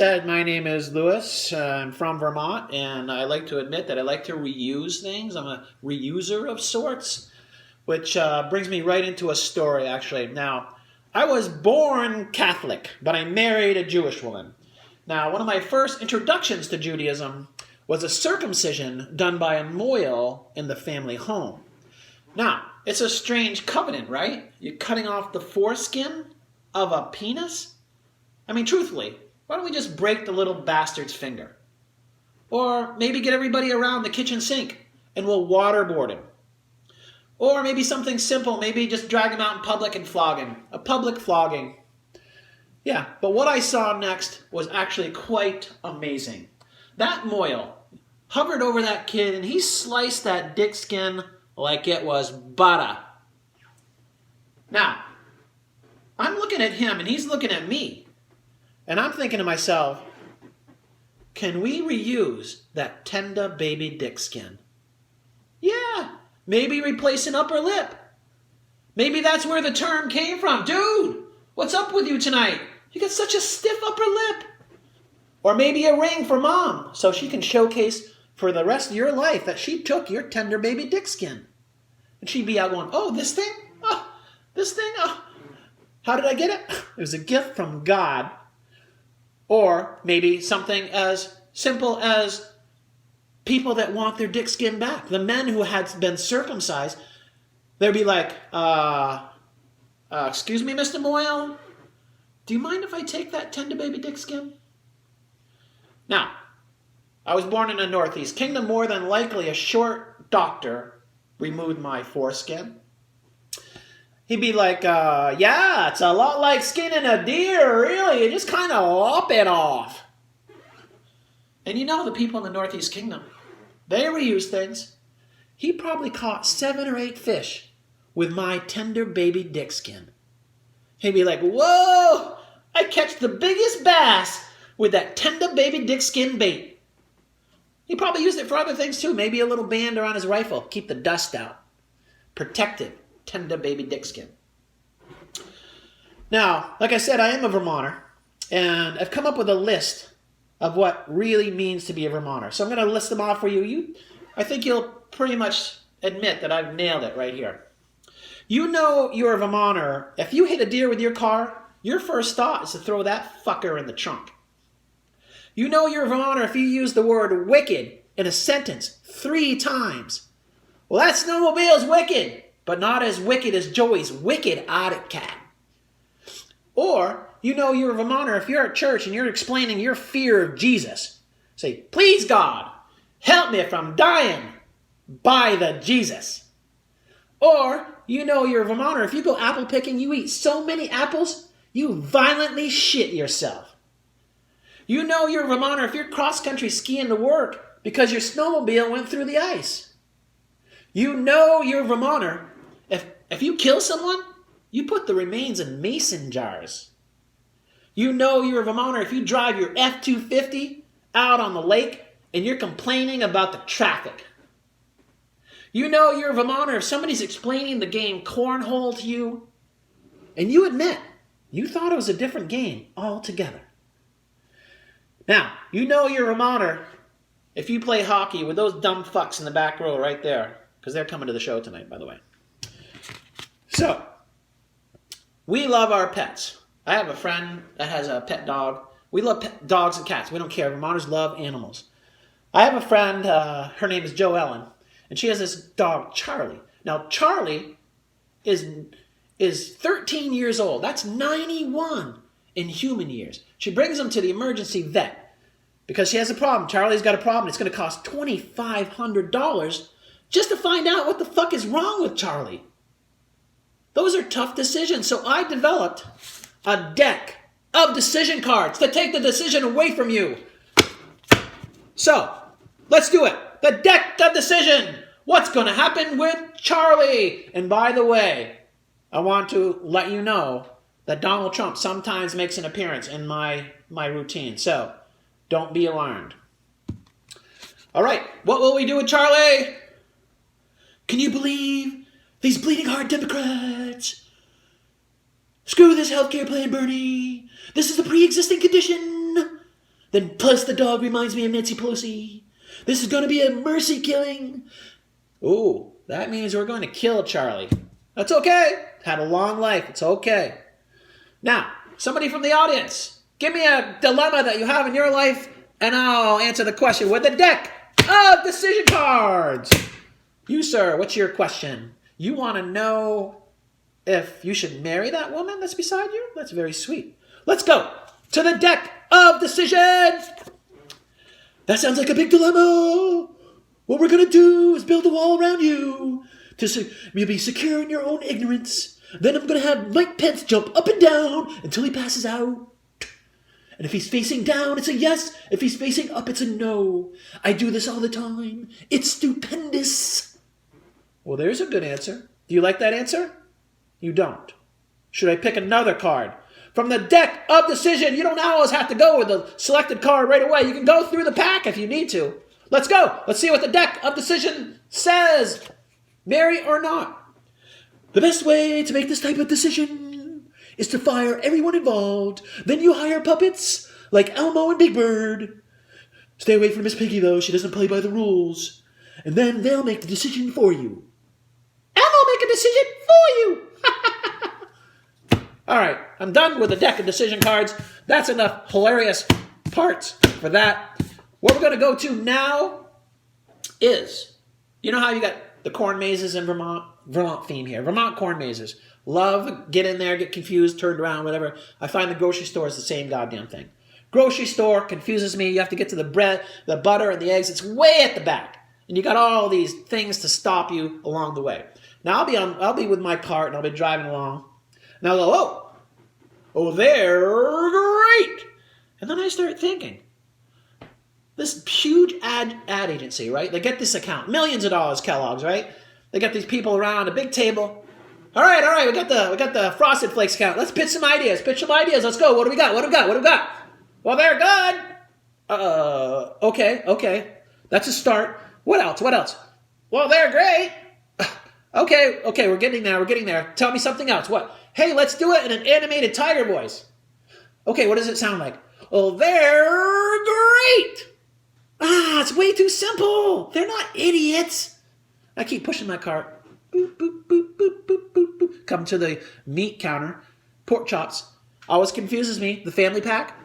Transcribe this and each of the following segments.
My name is Lewis. I'm from Vermont, and I like to admit that I like to reuse things. I'm a reuser of sorts, which brings me right into a story, actually. Now, I was born Catholic, but I married a Jewish woman. Now, one of my first introductions to Judaism was a circumcision done by a mohel in the family home. Now, it's a strange covenant, right? You're cutting off the foreskin of a penis? I mean, truthfully, why don't we just break the little bastard's finger? Or maybe get everybody around the kitchen sink and we'll waterboard him. Or maybe something simple, maybe just drag him out in public and flog him. A public flogging. Yeah, but what I saw next was actually quite amazing. That mohel hovered over that kid and he sliced that dick skin like it was butter. Now, I'm looking at him and he's looking at me. And I'm thinking to myself, can we reuse that tender baby dick skin? Yeah, maybe replace an upper lip. Maybe that's where the term came from. Dude, what's up with you tonight? You got such a stiff upper lip. Or maybe a ring for mom so she can showcase for the rest of your life that she took your tender baby dick skin. And she'd be out going, oh, this thing? Oh, this thing? Oh, how did I get it? It was a gift from God. Or maybe something as simple as people that want their dick skin back. The men who had been circumcised, they'd be like, excuse me, Mr. Mohel, do you mind if I take that tender baby dick skin? Now, I was born in the Northeast Kingdom. More than likely, a short doctor removed my foreskin. He'd be like, yeah, it's a lot like skinning a deer, really. You just kind of lop it off. And you know the people in the Northeast Kingdom, they reuse things. He probably caught 7 or 8 fish with my tender baby dick skin. He'd be like, whoa, I catch the biggest bass with that tender baby dick skin bait. He probably used it for other things too. Maybe a little band around his rifle, keep the dust out. Protected. Tender baby dick skin. Now, like I said, I am a Vermonter, and I've come up with a list of what really means to be a Vermonter. So I'm going to list them off for you. I think you'll pretty much admit that I've nailed it right here. You know you're a Vermonter. If you hit a deer with your car, your first thought is to throw that fucker in the trunk. You know you're a Vermonter if you use the word wicked in a sentence 3 times. Well, that snowmobile's wicked. But not as wicked as Joey's wicked audit cat. Or, you know you're a Vermonter if you're at church and you're explaining your fear of Jesus. Say, please God, help me from dying by the Jesus. Or, you know you're a Vermonter if you go apple picking, you eat so many apples, you violently shit yourself. You know you're a Vermonter if you're cross-country skiing to work because your snowmobile went through the ice. You know you're a Vermonter if you kill someone, you put the remains in mason jars. You know you're a Vermonter if you drive your F-250 out on the lake and you're complaining about the traffic. You know you're a Vermonter if somebody's explaining the game cornhole to you and you admit you thought it was a different game altogether. Now, you know you're a Vermonter if you play hockey with those dumb fucks in the back row right there, because they're coming to the show tonight, by the way. So, we love our pets. I have a friend that has a pet dog. We love dogs and cats. We don't care. Vermonters love animals. I have a friend, her name is Jo Ellen, and she has this dog, Charlie. Now, Charlie is 13 years old. That's 91 in human years. She brings him to the emergency vet because she has a problem. Charlie's got a problem. It's going to cost $2,500 just to find out what the fuck is wrong with Charlie. Those are tough decisions. So I developed a deck of decision cards to take the decision away from you. So, let's do it. The deck of decision. What's going to happen with Charlie? And by the way, I want to let you know that Donald Trump sometimes makes an appearance in my routine. So, don't be alarmed. All right, what will we do with Charlie? Can you believe these bleeding heart Democrats? Screw this healthcare plan, Bernie. This is a pre-existing condition. Then plus the dog reminds me of Nancy Pelosi. This is going to be a mercy killing. Ooh, that means we're going to kill Charlie. That's okay. Had a long life. It's okay. Now, somebody from the audience, give me a dilemma that you have in your life, and I'll answer the question with a deck of decision cards. You, sir, what's your question? You want to know if you should marry that woman that's beside you? That's very sweet. Let's go to the deck of decisions. That sounds like a big dilemma. What we're going to do is build a wall around you. You'll be secure in your own ignorance. Then I'm going to have Mike Pence jump up and down until he passes out. And if he's facing down, it's a yes. If he's facing up, it's a no. I do this all the time. It's stupendous. Well, there's a good answer. Do you like that answer? You don't. Should I pick another card? From the deck of decision, you don't always have to go with the selected card right away. You can go through the pack if you need to. Let's go. Let's see what the deck of decision says. Marry or not? The best way to make this type of decision is to fire everyone involved. Then you hire puppets like Elmo and Big Bird. Stay away from Miss Piggy, though. She doesn't play by the rules. And then they'll make the decision for you. Elmo make a decision for you. All right, I'm done with the deck of decision cards. That's enough hilarious parts for that. What we're going to go to now is, you know how you got the corn mazes in Vermont? Vermont theme here. Vermont corn mazes. Love, get in there, get confused, turned around, whatever. I find the grocery store is the same goddamn thing. Grocery store confuses me. You have to get to the bread, the butter, and the eggs. It's way at the back. And you got all these things to stop you along the way. Now I'll be with my cart and I'll be driving along. And I'll go, oh, they're great. And then I start thinking, this huge ad agency, right? They get this account, millions of dollars, Kellogg's, right? They got these people around a big table. All right, we got the Frosted Flakes account. Let's pitch some ideas. Let's go. What do we got? Well, they're good. Okay. That's a start. What else? Well, they're great. Okay, we're getting there. Tell me something else. What? Hey, let's do it in an animated tiger voice. Okay, what does it sound like? Well, they're great. It's way too simple. They're not idiots. I keep pushing my cart. Boop, boop, boop, boop, boop, boop, boop. Come to the meat counter. Pork chops. Always confuses me. The family pack.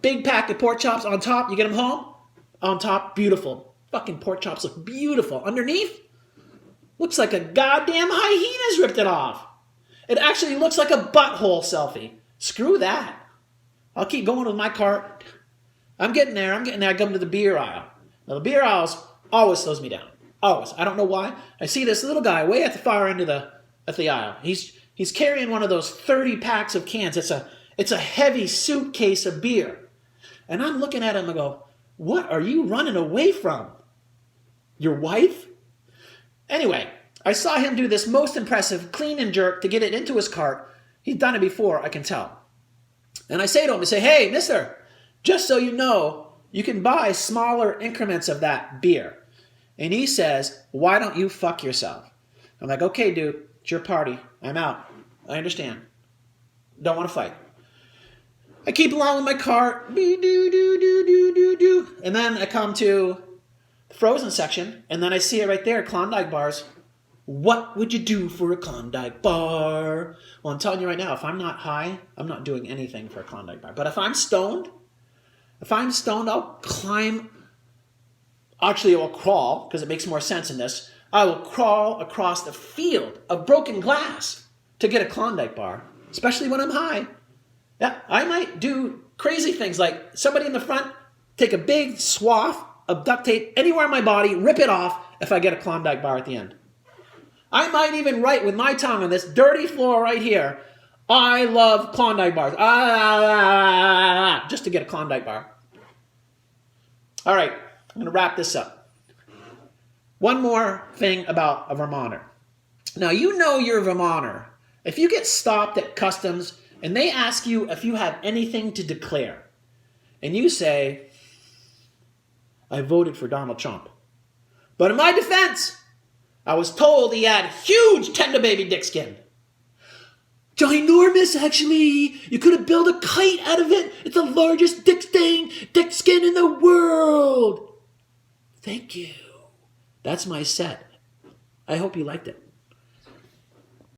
Big pack of pork chops on top. You get them home. On top, beautiful. Fucking pork chops look beautiful. Underneath, looks like a goddamn hyena's ripped it off. It actually looks like a butthole selfie. Screw that. I'll keep going with my cart. I'm getting there. I come to the beer aisle. Now, the beer aisle always slows me down. Always. I don't know why. I see this little guy way at the far end of the aisle. He's carrying one of those 30 packs of cans. It's a heavy suitcase of beer. And I'm looking at him and go, what are you running away from? Your wife? Anyway, I saw him do this most impressive clean and jerk to get it into his cart. He's done it before, I can tell. And I say to him, hey, mister, just so you know, you can buy smaller increments of that beer. And he says, why don't you fuck yourself? I'm like, okay, dude, it's your party. I'm out. I understand. Don't want to fight. I keep along with my cart. And then I come to the frozen section, and then I see it right there, Klondike bars. What would you do for a Klondike bar? Well, I'm telling you right now, if I'm not high, I'm not doing anything for a Klondike bar. But if I'm stoned, I'll climb. Actually, I'll crawl, because it makes more sense in this. I will crawl across the field of broken glass to get a Klondike bar, especially when I'm high. Yeah, I might do crazy things like somebody in the front, take a big swath of duct tape anywhere on my body, rip it off if I get a Klondike bar at the end. I might even write with my tongue on this dirty floor right here, I love Klondike bars. Just to get a Klondike bar. All right, I'm going to wrap this up. One more thing about a Vermonter. Now, you know you're a Vermonter if you get stopped at customs and they ask you if you have anything to declare. And you say, I voted for Donald Trump. But in my defense, I was told he had huge tender baby dick skin. Ginormous, actually. You could have built a kite out of it. It's the largest dick skin Thank you. That's my set. I hope you liked it.